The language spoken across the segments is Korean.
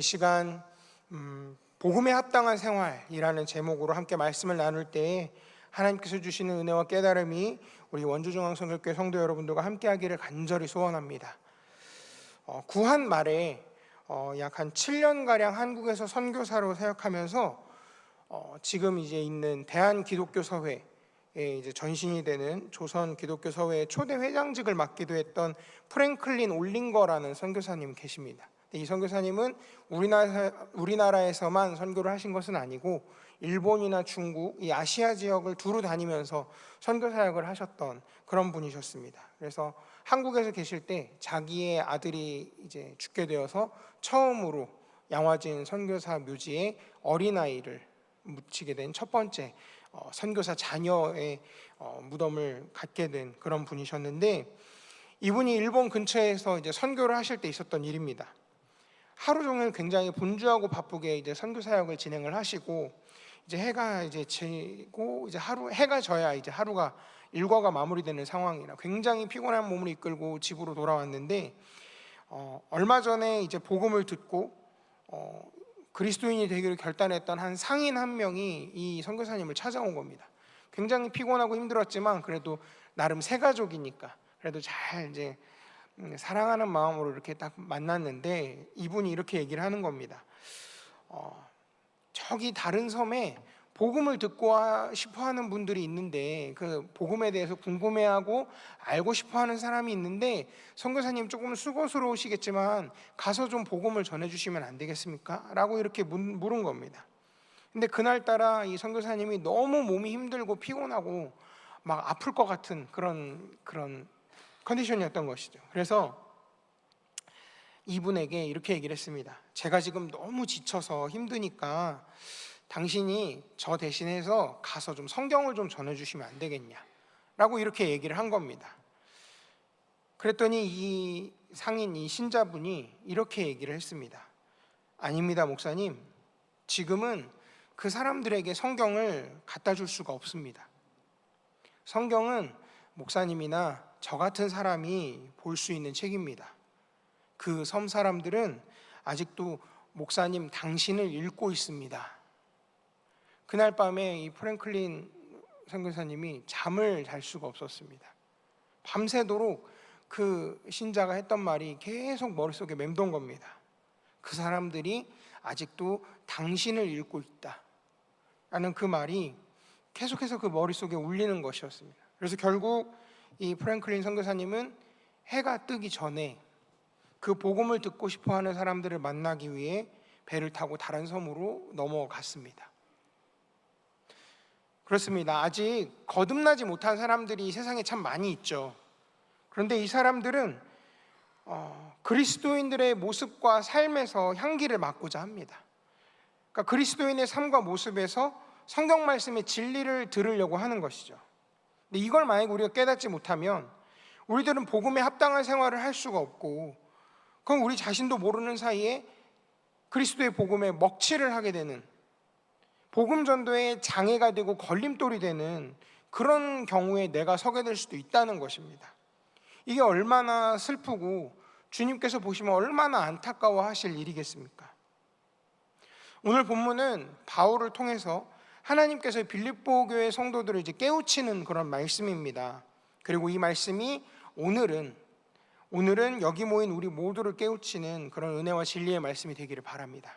이 시간 복음에 합당한 생활이라는 제목으로 함께 말씀을 나눌 때 하나님께서 주시는 은혜와 깨달음이 우리 원주중앙선교회 성도 여러분들과 함께하기를 간절히 소원합니다. 구한 말에 약 한 7년가량 한국에서 선교사로 사역하면서 지금 이제 있는 대한기독교서회에 이제 전신이 되는 조선기독교서회의 초대 회장직을 맡기도 했던 프랭클린 올링거라는 선교사님 계십니다. 이 선교사님은 우리나라에서만 선교를 하신 것은 아니고 일본이나 중국, 이 아시아 지역을 두루 다니면서 선교 사역을 하셨던 그런 분이셨습니다. 그래서 한국에서 계실 때 자기의 아들이 이제 죽게 되어서 처음으로 양화진 선교사 묘지에 어린아이를 묻히게 된 첫 번째 선교사 자녀의 무덤을 갖게 된 그런 분이셨는데, 이분이 일본 근처에서 이제 선교를 하실 때 있었던 일입니다. 하루 종일 굉장히 분주하고 바쁘게 이제 선교 사역을 진행을 하시고, 이제 해가 이제 지고 이제 해가 져야 이제 하루가 일과가 마무리되는 상황이라 굉장히 피곤한 몸을 이끌고 집으로 돌아왔는데, 얼마 전에 이제 복음을 듣고 그리스도인이 되기를 결단했던 한 상인 한 명이 이 선교사님을 찾아온 겁니다. 굉장히 피곤하고 힘들었지만 그래도 나름 새 가족이니까 그래도 잘 이제 사랑하는 마음으로 이렇게 딱 만났는데, 이분이 이렇게 얘기를 하는 겁니다. 저기 다른 섬에 복음을 듣고 싶어 하는 분들이 있는데, 그 복음에 대해서 궁금해하고 알고 싶어 하는 사람이 있는데, 선교사님 조금 수고스러우시겠지만 가서 좀 복음을 전해주시면 안 되겠습니까? 라고 이렇게 물은 겁니다. 근데 그날따라 이 선교사님이 너무 몸이 힘들고 피곤하고 막 아플 것 같은 그런 컨디션이었던 것이죠. 그래서 이분에게 이렇게 얘기를 했습니다. 제가 지금 너무 지쳐서 힘드니까 당신이 저 대신해서 가서 좀 성경을 좀 전해주시면 안 되겠냐 라고 이렇게 얘기를 한 겁니다. 그랬더니 이 상인, 이 신자분이 이렇게 얘기를 했습니다. 아닙니다, 목사님. 지금은 그 사람들에게 성경을 갖다 줄 수가 없습니다. 성경은 목사님이나 저 같은 사람이 볼 수 있는 책입니다. 그 섬 사람들은 아직도 목사님 당신을 읽고 있습니다. 그날 밤에 이 프랭클린 선교사님이 잠을 잘 수가 없었습니다. 밤새도록 그 신자가 했던 말이 계속 머릿속에 맴돈 겁니다. 그 사람들이 아직도 당신을 읽고 있다 라는 그 말이 계속해서 그 머릿속에 울리는 것이었습니다. 그래서 결국 이 프랭클린 선교사님은 해가 뜨기 전에 그 복음을 듣고 싶어하는 사람들을 만나기 위해 배를 타고 다른 섬으로 넘어갔습니다. 그렇습니다. 아직 거듭나지 못한 사람들이 세상에 참 많이 있죠. 그런데 이 사람들은 그리스도인들의 모습과 삶에서 향기를 맡고자 합니다. 그러니까 그리스도인의 삶과 모습에서 성경 말씀의 진리를 들으려고 하는 것이죠. 근데 이걸 만약 우리가 깨닫지 못하면 우리들은 복음에 합당한 생활을 할 수가 없고, 그럼 우리 자신도 모르는 사이에 그리스도의 복음에 먹칠을 하게 되는, 복음 전도에 장애가 되고 걸림돌이 되는 그런 경우에 내가 서게 될 수도 있다는 것입니다. 이게 얼마나 슬프고 주님께서 보시면 얼마나 안타까워 하실 일이겠습니까? 오늘 본문은 바울을 통해서 하나님께서 빌립보 교회 성도들을 이제 깨우치는 그런 말씀입니다. 그리고 이 말씀이 오늘은 여기 모인 우리 모두를 깨우치는 그런 은혜와 진리의 말씀이 되기를 바랍니다.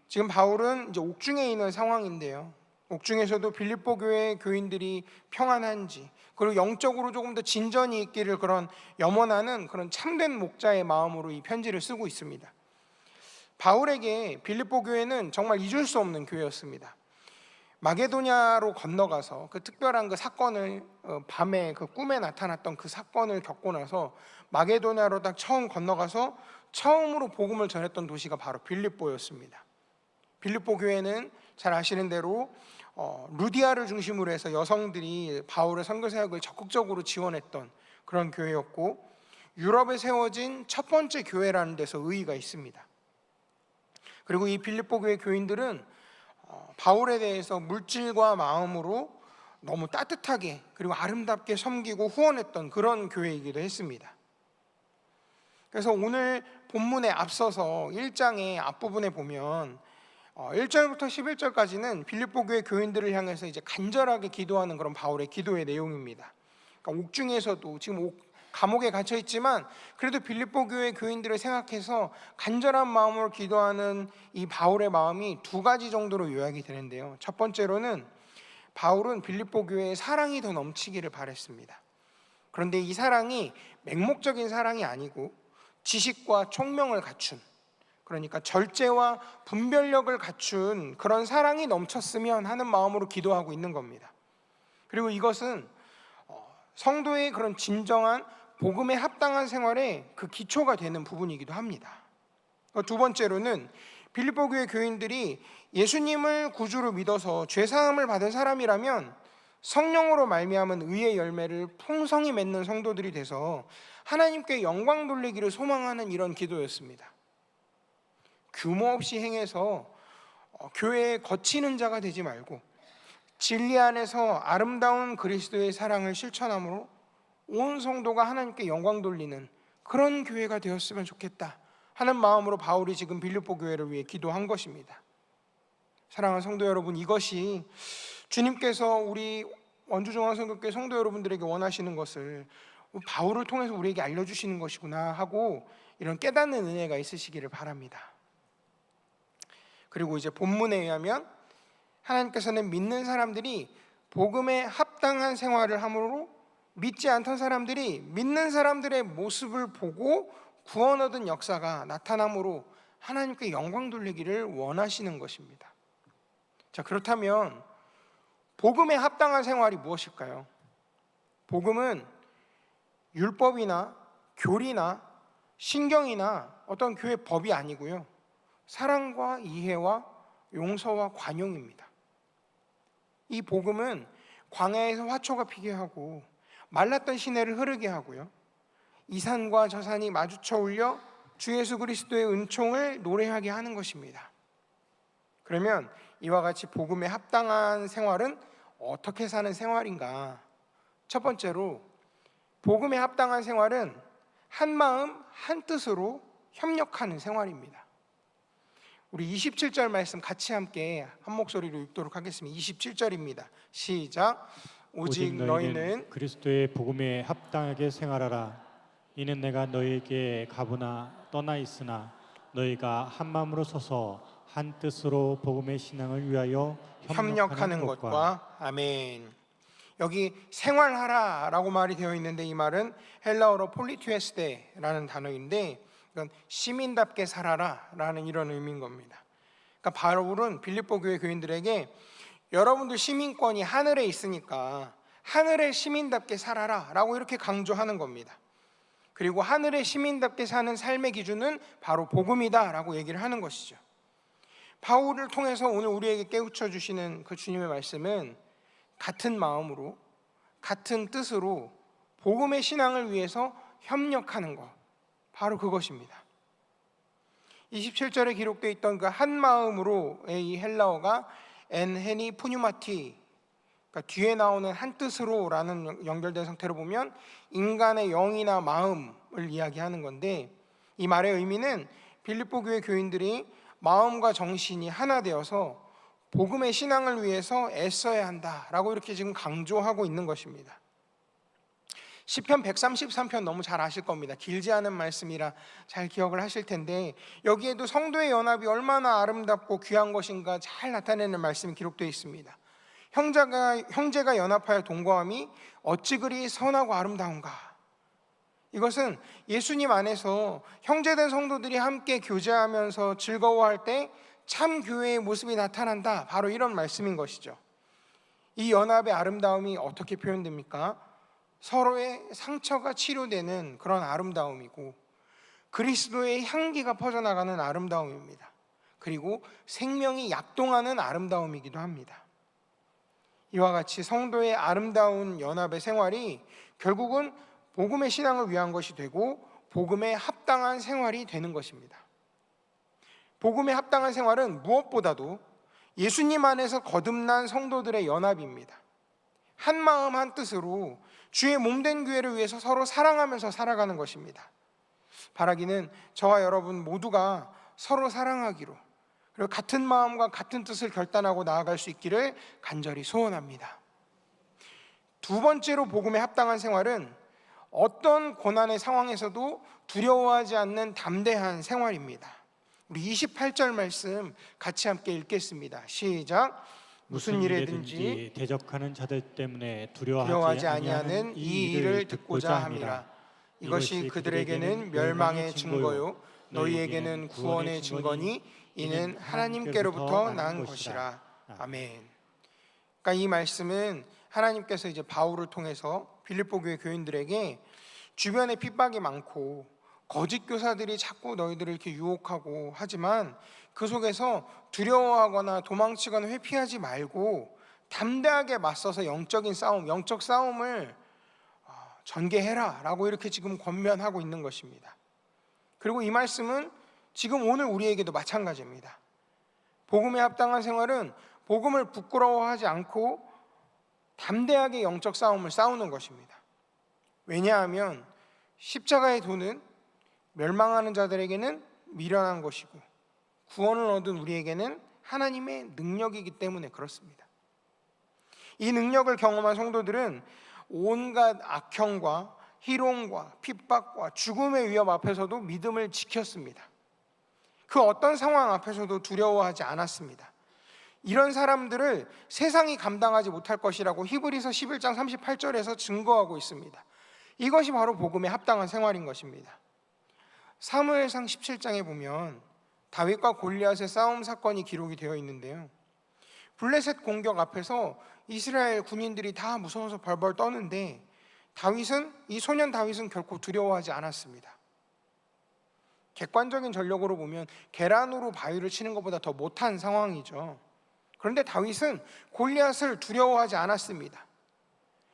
지금 바울은 이제 옥중에 있는 상황인데요, 옥중에서도 빌립보 교회 교인들이 평안한지, 그리고 영적으로 조금 더 진전이 있기를 그런 염원하는 그런 참된 목자의 마음으로 이 편지를 쓰고 있습니다. 바울에게 빌립보 교회는 정말 잊을 수 없는 교회였습니다. 마게도냐로 건너가서 그 특별한 그 사건을, 밤에 그 꿈에 나타났던 그 사건을 겪고 나서 마게도냐로 딱 처음 건너가서 처음으로 복음을 전했던 도시가 바로 빌립보였습니다. 빌립보 교회는 잘 아시는 대로 루디아를 중심으로 해서 여성들이 바울의 선교 사역을 적극적으로 지원했던 그런 교회였고, 유럽에 세워진 첫 번째 교회라는 데서 의의가 있습니다. 그리고 이 빌립보 교회 교인들은 바울에 대해서 물질과 마음으로 너무 따뜻하게 그리고 아름답게 섬기고 후원했던 그런 교회이기도 했습니다. 그래서 오늘 본문에 앞서서 1장의 앞부분에 보면 1절부터 11절까지는 빌립보 교회 교인들을 향해서 이제 간절하게 기도하는 그런 바울의 기도의 내용입니다. 그러니까 옥중에서도 지금 감옥에 갇혀 있지만 그래도 빌립보 교회 교인들을 생각해서 간절한 마음으로 기도하는 이 바울의 마음이 두 가지 정도로 요약이 되는데요. 첫 번째로는 바울은 빌립보 교회에 사랑이 더 넘치기를 바랬습니다. 그런데 이 사랑이 맹목적인 사랑이 아니고 지식과 총명을 갖춘, 그러니까 절제와 분별력을 갖춘 그런 사랑이 넘쳤으면 하는 마음으로 기도하고 있는 겁니다. 그리고 이것은 성도의 그런 진정한 복음에 합당한 생활의 그 기초가 되는 부분이기도 합니다. 두 번째로는 빌립보 교회 교인들이 예수님을 구주로 믿어서 죄사함을 받은 사람이라면 성령으로 말미암은 의의 열매를 풍성히 맺는 성도들이 돼서 하나님께 영광 돌리기를 소망하는 이런 기도였습니다. 규모 없이 행해서 교회에 거치는 자가 되지 말고 진리 안에서 아름다운 그리스도의 사랑을 실천함으로 온 성도가 하나님께 영광 돌리는 그런 교회가 되었으면 좋겠다 하는 마음으로 바울이 지금 빌립보 교회를 위해 기도한 것입니다. 사랑하는 성도 여러분, 이것이 주님께서 우리 원주중앙선교회 성도 여러분들에게 원하시는 것을 바울을 통해서 우리에게 알려주시는 것이구나 하고 이런 깨닫는 은혜가 있으시기를 바랍니다. 그리고 이제 본문에 의하면 하나님께서는 믿는 사람들이 복음에 합당한 생활을 함으로 믿지 않던 사람들이 믿는 사람들의 모습을 보고 구원 얻은 역사가 나타남으로 하나님께 영광 돌리기를 원하시는 것입니다. 자, 그렇다면 복음에 합당한 생활이 무엇일까요? 복음은 율법이나 교리나 신경이나 어떤 교회 법이 아니고요, 사랑과 이해와 용서와 관용입니다. 이 복음은 광야에서 화초가 피게 하고 말랐던 시내를 흐르게 하고요, 이 산과 저 산이 마주쳐 올려 주 예수 그리스도의 은총을 노래하게 하는 것입니다. 그러면 이와 같이 복음에 합당한 생활은 어떻게 사는 생활인가? 첫 번째로 복음에 합당한 생활은 한 마음 한 뜻으로 협력하는 생활입니다. 우리 27절 말씀 같이 함께 한 목소리로 읽도록 하겠습니다. 27절입니다. 시작. 오직 너희는 그리스도의 복음에 합당하게 생활하라. 이는 내가 너희에게 가보나 떠나 있으나 너희가 한 마음으로 서서 한 뜻으로 복음의 신앙을 위하여 협력하는 것과. 아멘. 여기 생활하라라고 말이 되어 있는데 이 말은 헬라어로 폴리투에스테라는 단어인데 이건 시민답게 살아라라는 이런 의미인 겁니다. 그러니까 바울은 빌립보 교회 교인들에게 여러분들 시민권이 하늘에 있으니까 하늘의 시민답게 살아라라고 이렇게 강조하는 겁니다. 그리고 하늘의 시민답게 사는 삶의 기준은 바로 복음이다라고 얘기를 하는 것이죠. 바울을 통해서 오늘 우리에게 깨우쳐 주시는 그 주님의 말씀은 같은 마음으로 같은 뜻으로 복음의 신앙을 위해서 협력하는 것, 바로 그것입니다. 27절에 기록되어 있던 그 한 마음으로의 이 헬라어가 엔헤니 푸뉴마티, 그러니까 뒤에 나오는 한 뜻으로라는 연결된 상태로 보면 인간의 영이나 마음을 이야기하는 건데, 이 말의 의미는 빌립보 교회 교인들이 마음과 정신이 하나 되어서 복음의 신앙을 위해서 애써야 한다라고 이렇게 지금 강조하고 있는 것입니다. 시편 133편 너무 잘 아실 겁니다. 길지 않은 말씀이라 잘 기억을 하실 텐데 여기에도 성도의 연합이 얼마나 아름답고 귀한 것인가 잘 나타내는 말씀이 기록되어 있습니다. 형제가 연합하여 동거함이 어찌 그리 선하고 아름다운가. 이것은 예수님 안에서 형제된 성도들이 함께 교제하면서 즐거워할 때 참 교회의 모습이 나타난다, 바로 이런 말씀인 것이죠. 이 연합의 아름다움이 어떻게 표현됩니까? 서로의 상처가 치료되는 그런 아름다움이고 그리스도의 향기가 퍼져나가는 아름다움입니다. 그리고 생명이 약동하는 아름다움이기도 합니다. 이와 같이 성도의 아름다운 연합의 생활이 결국은 복음의 신앙을 위한 것이 되고 복음에 합당한 생활이 되는 것입니다. 복음에 합당한 생활은 무엇보다도 예수님 안에서 거듭난 성도들의 연합입니다. 한 마음 한 뜻으로 주의 몸된 교회를 위해서 서로 사랑하면서 살아가는 것입니다. 바라기는 저와 여러분 모두가 서로 사랑하기로, 그리고 같은 마음과 같은 뜻을 결단하고 나아갈 수 있기를 간절히 소원합니다. 두 번째로 복음에 합당한 생활은 어떤 고난의 상황에서도 두려워하지 않는 담대한 생활입니다. 우리 28절 말씀 같이 함께 읽겠습니다. 시작. 무슨 일에든지 대적하는 자들 때문에 두려워하지 아니하는 이 일을 듣고자 함이라. 이것이 그들에게는 멸망의 증거요 너희에게는 구원의 증거니 이는 하나님께로부터 난 것이라. 아멘. 그러니까 이 말씀은 하나님께서 이제 바울을 통해서 빌립보 교회 교인들에게 주변에 핍박이 많고 거짓 교사들이 자꾸 너희들을 이렇게 유혹하고 하지만 그 속에서 두려워하거나 도망치거나 회피하지 말고 담대하게 맞서서 영적인 싸움, 영적 싸움을 전개해라 라고 이렇게 지금 권면하고 있는 것입니다. 그리고 이 말씀은 지금 오늘 우리에게도 마찬가지입니다. 복음에 합당한 생활은 복음을 부끄러워하지 않고 담대하게 영적 싸움을 싸우는 것입니다. 왜냐하면 십자가의 도는 멸망하는 자들에게는 미련한 것이고 구원을 얻은 우리에게는 하나님의 능력이기 때문에 그렇습니다. 이 능력을 경험한 성도들은 온갖 악형과 희롱과 핍박과 죽음의 위협 앞에서도 믿음을 지켰습니다. 그 어떤 상황 앞에서도 두려워하지 않았습니다. 이런 사람들을 세상이 감당하지 못할 것이라고 히브리서 11장 38절에서 증거하고 있습니다. 이것이 바로 복음에 합당한 생활인 것입니다. 사무엘상 17장에 보면 다윗과 골리앗의 싸움 사건이 기록이 되어 있는데요, 블레셋 공격 앞에서 이스라엘 군인들이 다 무서워서 벌벌 떠는데 이 소년 다윗은 결코 두려워하지 않았습니다. 객관적인 전력으로 보면 계란으로 바위를 치는 것보다 더 못한 상황이죠. 그런데 다윗은 골리앗을 두려워하지 않았습니다.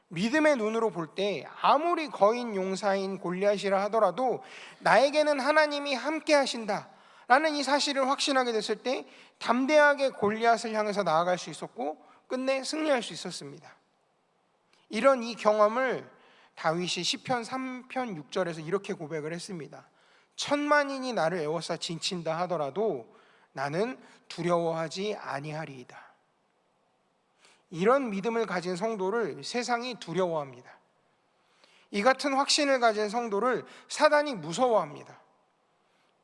믿음의 눈으로 볼 때 아무리 거인 용사인 골리앗이라 하더라도 나에게는 하나님이 함께 하신다 라는 이 사실을 확신하게 됐을 때 담대하게 골리앗을 향해서 나아갈 수 있었고 끝내 승리할 수 있었습니다. 이런 이 경험을 다윗이 시편 3편 6절에서 이렇게 고백을 했습니다. 천만인이 나를 에워싸 진친다 하더라도 나는 두려워하지 아니하리이다. 이런 믿음을 가진 성도를 세상이 두려워합니다. 이 같은 확신을 가진 성도를 사단이 무서워합니다.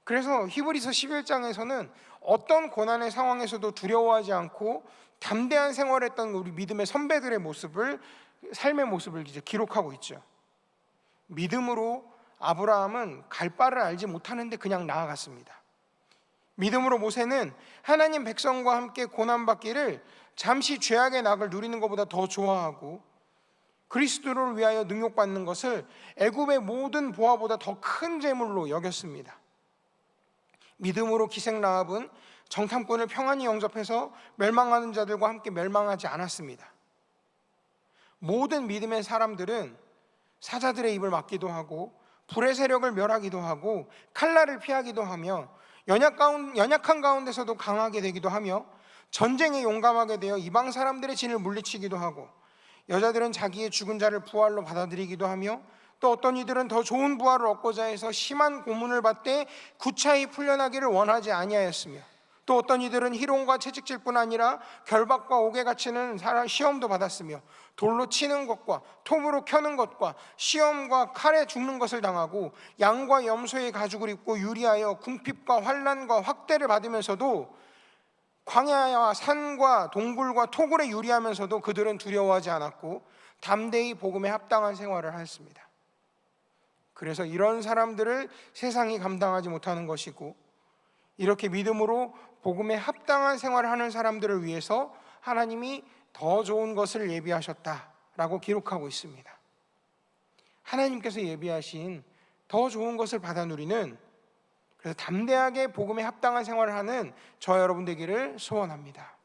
그래서 히브리서 11장에서는 어떤 고난의 상황에서도 두려워하지 않고 담대한 생활했던 우리 믿음의 선배들의 삶의 모습을 이제 기록하고 있죠. 믿음으로 아브라함은 갈 바를 알지 못하는데 그냥 나아갔습니다. 믿음으로 모세는 하나님 백성과 함께 고난받기를 잠시 죄악의 낙을 누리는 것보다 더 좋아하고 그리스도를 위하여 능욕받는 것을 애굽의 모든 보화보다 더 큰 재물로 여겼습니다. 믿음으로 기생 라합은 정탐꾼을 평안히 영접해서 멸망하는 자들과 함께 멸망하지 않았습니다. 모든 믿음의 사람들은 사자들의 입을 막기도 하고 불의 세력을 멸하기도 하고 칼날을 피하기도 하며 연약한 가운데서도 강하게 되기도 하며 전쟁에 용감하게 되어 이방 사람들의 진을 물리치기도 하고 여자들은 자기의 죽은 자를 부활로 받아들이기도 하며 또 어떤 이들은 더 좋은 부활을 얻고자 해서 심한 고문을 받되 구차히 풀려나기를 원하지 아니하였으며 또 어떤 이들은 희롱과 채찍질뿐 아니라 결박과 옥에 갇히는 시험도 받았으며 돌로 치는 것과 톱으로 켜는 것과 시험과 칼에 죽는 것을 당하고 양과 염소의 가죽을 입고 유리하여 궁핍과 환난과 확대를 받으면서도 광야와 산과 동굴과 토굴에 유리하면서도 그들은 두려워하지 않았고 담대히 복음에 합당한 생활을 하였습니다. 그래서 이런 사람들을 세상이 감당하지 못하는 것이고 이렇게 믿음으로 복음에 합당한 생활을 하는 사람들을 위해서 하나님이 더 좋은 것을 예비하셨다라고 기록하고 있습니다. 하나님께서 예비하신 더 좋은 것을 받아 누리는, 그래서 담대하게 복음에 합당한 생활을 하는 저 여러분 되기를 소원합니다.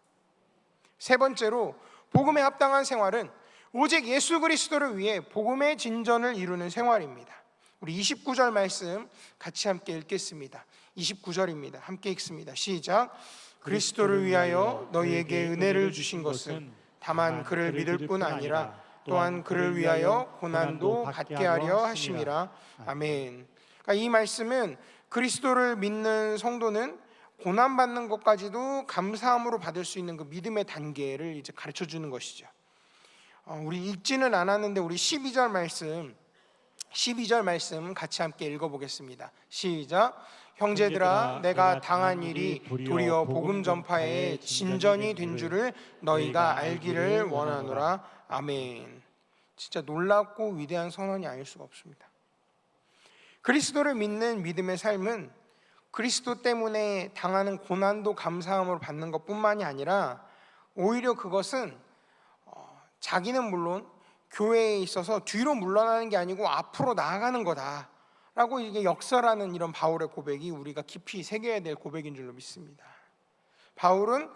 세 번째로 복음에 합당한 생활은 오직 예수 그리스도를 위해 복음의 진전을 이루는 생활입니다. 우리 29절 말씀 같이 함께 읽겠습니다. 29절입니다. 함께 읽습니다. 시작. 그리스도를 위하여 너희에게 은혜를 주신 것은 다만 그를 믿을 뿐 아니라 또한 그를 위하여 고난도 받게 하려 하심이라. 아멘. 그러니까 이 말씀은 그리스도를 믿는 성도는 고난받는 것까지도 감사함으로 받을 수 있는 그 믿음의 단계를 이제 가르쳐 주는 것이죠. 우리 읽지는 않았는데 우리 12절 말씀 같이 함께 읽어보겠습니다. 시작. 형제들아, 내가 당한 일이 도리어 복음 전파의 진전이 된 줄을 너희가 알기를 원하노라. 아멘. 진짜 놀랍고 위대한 선언이 아닐 수가 없습니다. 그리스도를 믿는 믿음의 삶은 그리스도 때문에 당하는 고난도 감사함으로 받는 것뿐만이 아니라 오히려 그것은 자기는 물론 교회에 있어서 뒤로 물러나는 게 아니고 앞으로 나아가는 거다라고 이게 역설하는 이런 바울의 고백이 우리가 깊이 새겨야 될 고백인 줄로 믿습니다. 바울은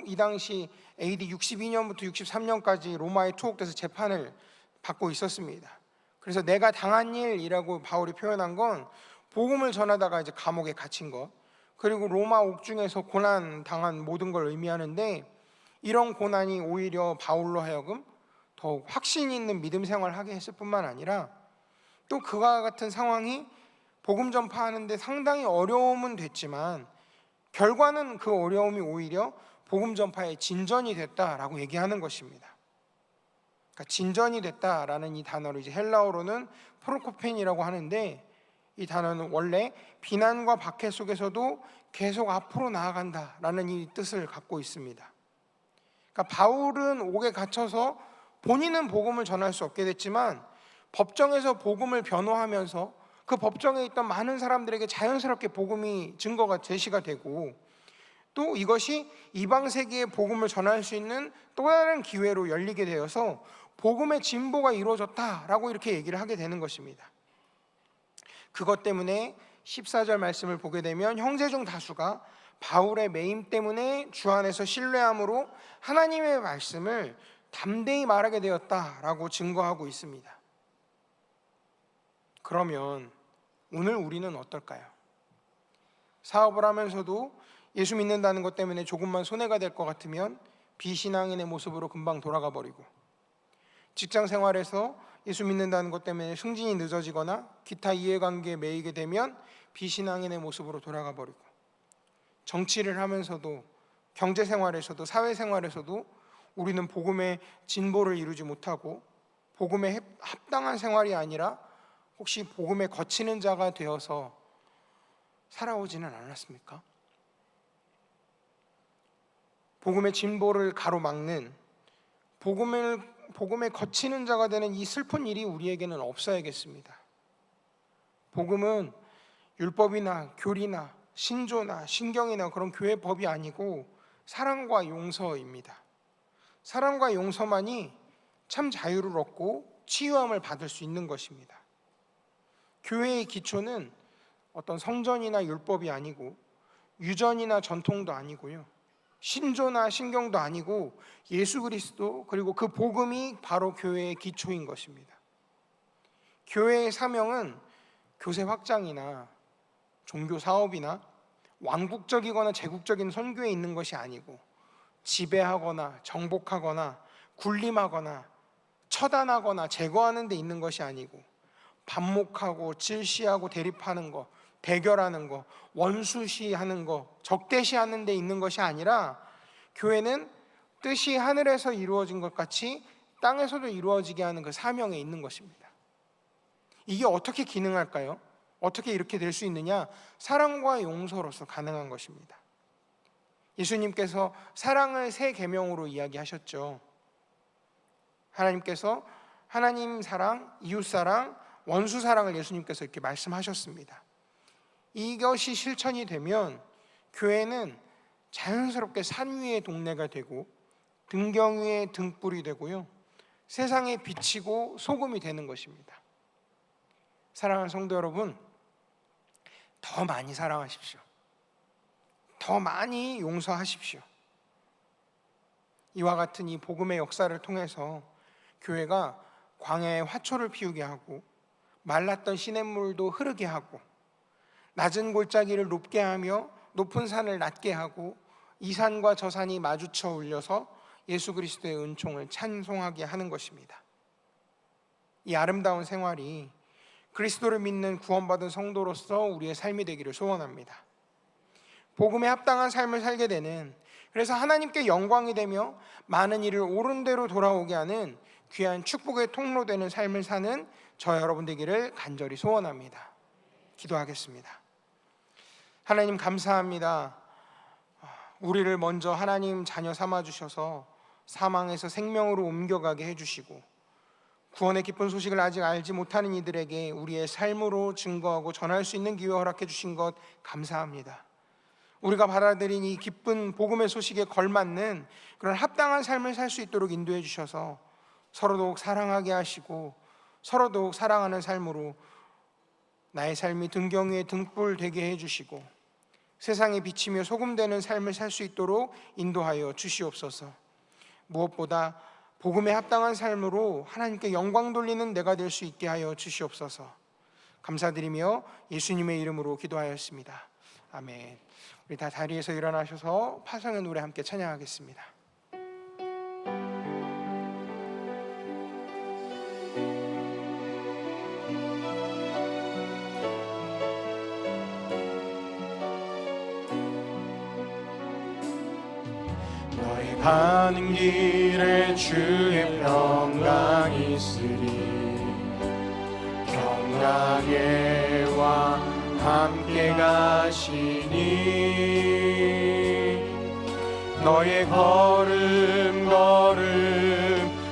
이 당시 AD 62년부터 63년까지 로마에 투옥돼서 재판을 받고 있었습니다. 그래서 내가 당한 일이라고 바울이 표현한 건 복음을 전하다가 이제 감옥에 갇힌 것, 그리고 로마 옥중에서 고난 당한 모든 걸 의미하는데, 이런 고난이 오히려 바울로 하여금 더욱 확신 있는 믿음 생활을 하게 했을 뿐만 아니라 또 그와 같은 상황이 복음 전파하는데 상당히 어려움은 됐지만 결과는 그 어려움이 오히려 복음 전파의 진전이 됐다라고 얘기하는 것입니다. 그러니까 진전이 됐다라는 이 단어를 이제 헬라어로는 프로코펜이라고 하는데, 이 단어는 원래 비난과 박해 속에서도 계속 앞으로 나아간다라는 이 뜻을 갖고 있습니다. 그러니까 바울은 옥에 갇혀서 본인은 복음을 전할 수 없게 됐지만 법정에서 복음을 변호하면서 그 법정에 있던 많은 사람들에게 자연스럽게 복음이 증거가 제시가 되고, 또 이것이 이방 세계에 복음을 전할 수 있는 또 다른 기회로 열리게 되어서 복음의 진보가 이루어졌다라고 이렇게 얘기를 하게 되는 것입니다. 그것 때문에 14절 말씀을 보게 되면 형제 중 다수가 바울의 매임 때문에 주 안에서 신뢰함으로 하나님의 말씀을 담대히 말하게 되었다라고 증거하고 있습니다. 그러면 오늘 우리는 어떨까요? 사업을 하면서도 예수 믿는다는 것 때문에 조금만 손해가 될 것 같으면 비신앙인의 모습으로 금방 돌아가 버리고, 직장 생활에서 예수 믿는다는 것 때문에 승진이 늦어지거나 기타 이해관계에 매이게 되면 비신앙인의 모습으로 돌아가 버리고, 정치를 하면서도 경제 생활에서도 사회 생활에서도 우리는 복음의 진보를 이루지 못하고 복음에 합당한 생활이 아니라 혹시 복음에 거치는 자가 되어서 살아오지는 않았습니까? 복음의 진보를 가로막는, 복음에 거치는 자가 되는 이 슬픈 일이 우리에게는 없어야겠습니다. 복음은 율법이나 교리나 신조나 신경이나 그런 교회 법이 아니고 사랑과 용서입니다. 사랑과 용서만이 참 자유를 얻고 치유함을 받을 수 있는 것입니다. 교회의 기초는 어떤 성전이나 율법이 아니고 유전이나 전통도 아니고요, 신조나 신경도 아니고 예수 그리스도, 그리고 그 복음이 바로 교회의 기초인 것입니다. 교회의 사명은 교세 확장이나 종교 사업이나 왕국적이거나 제국적인 선교에 있는 것이 아니고 지배하거나 정복하거나 군림하거나 처단하거나 제거하는 데 있는 것이 아니고 반목하고 질시하고 대립하는 것, 대결하는 것, 원수시하는 것, 적대시하는 데 있는 것이 아니라 교회는 뜻이 하늘에서 이루어진 것 같이 땅에서도 이루어지게 하는 그 사명에 있는 것입니다. 이게 어떻게 기능할까요? 어떻게 이렇게 될 수 있느냐? 사랑과 용서로서 가능한 것입니다. 예수님께서 사랑을 세 계명으로 이야기하셨죠. 하나님께서 하나님 사랑, 이웃 사랑, 원수 사랑을 예수님께서 이렇게 말씀하셨습니다. 이것이 실천이 되면 교회는 자연스럽게 산 위의 동네가 되고 등경 위의 등불이 되고요, 세상에 비치고 소금이 되는 것입니다. 사랑하는 성도 여러분, 더 많이 사랑하십시오. 더 많이 용서하십시오. 이와 같은 이 복음의 역사를 통해서 교회가 광야에 화초를 피우게 하고 말랐던 시냇물도 흐르게 하고 낮은 골짜기를 높게 하며 높은 산을 낮게 하고 이 산과 저 산이 마주쳐 올려서 예수 그리스도의 은총을 찬송하게 하는 것입니다. 이 아름다운 생활이 그리스도를 믿는 구원받은 성도로서 우리의 삶이 되기를 소원합니다. 복음에 합당한 삶을 살게 되는, 그래서 하나님께 영광이 되며 많은 일을 옳은 대로 돌아오게 하는 귀한 축복의 통로 되는 삶을 사는 저 여러분 되기를 간절히 소원합니다. 기도하겠습니다. 하나님 감사합니다. 우리를 먼저 하나님 자녀 삼아 주셔서 사망에서 생명으로 옮겨가게 해주시고, 구원의 기쁜 소식을 아직 알지 못하는 이들에게 우리의 삶으로 증거하고 전할 수 있는 기회 허락해 주신 것 감사합니다. 우리가 받아들인 이 기쁜 복음의 소식에 걸맞는 그런 합당한 삶을 살 수 있도록 인도해 주셔서 서로 더욱 사랑하게 하시고, 서로 더욱 사랑하는 삶으로 나의 삶이 등경 위에 등불 되게 해주시고, 세상에 비치며 소금 되는 삶을 살 수 있도록 인도하여 주시옵소서. 무엇보다 복음에 합당한 삶으로 하나님께 영광 돌리는 내가 될 수 있게 하여 주시옵소서. 감사드리며 예수님의 이름으로 기도하였습니다. 아멘. 우리 다 자리에서 일어나셔서 파성의 노래 함께 찬양하겠습니다. 너희 가는 길에 주의 평강 있으리. 평강의 왕 함께 가시니 너의 걸음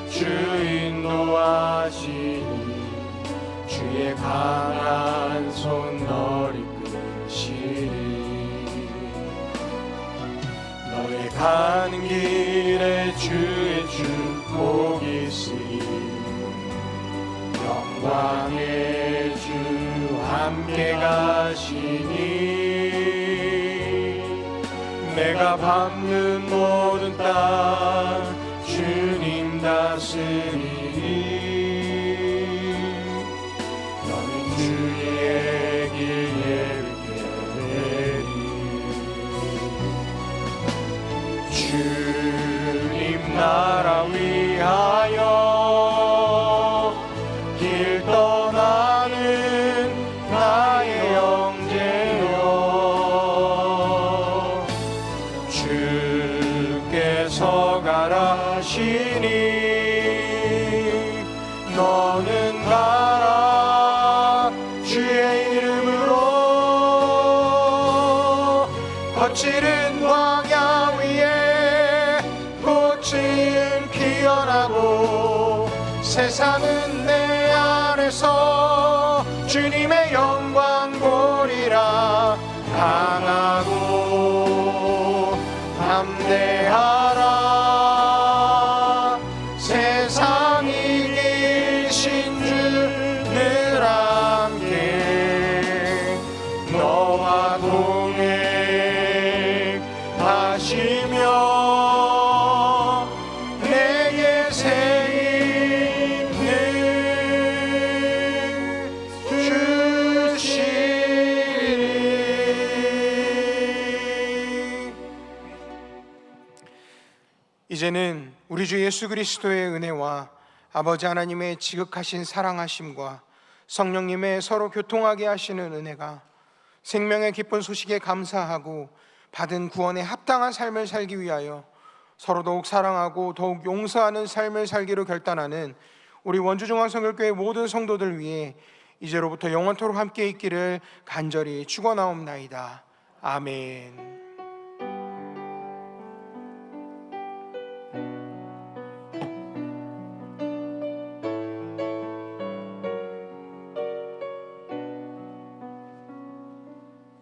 주 인도하시니 주의 강한 손 너를 이끄시리. 너의 가는 길에 주의 축복 있으리. 영광의 주 함께 가시니 내가 밟는 모든 땅 주님 다스리니 너는 주의 길 예비케 되리. 주님 나라 위하여 길 떠나는 나의 형제여 주께서 가라시니 너는 가라 주의 이름으로. 거칠은 광야 위에 꽃은 피어나고 세상은 내 안에서 주님의 영광 보리라. 강하고 담대하라. 세상 이기신 주 늘 함께 너와 동행하시며 내게 새 힘을 주시리. 이제는 우리 주 예수 그리스도의 은혜와 아버지 하나님의 지극하신 사랑하심과 성령님의 서로 교통하게 하시는 은혜가 생명의 기쁜 소식에 감사하고 받은 구원에 합당한 삶을 살기 위하여 서로 더욱 사랑하고 더욱 용서하는 삶을 살기로 결단하는 우리 원주중앙성결교회 모든 성도들 위해 이제로부터 영원토록 함께 있기를 간절히 축원하옵나이다. 아멘.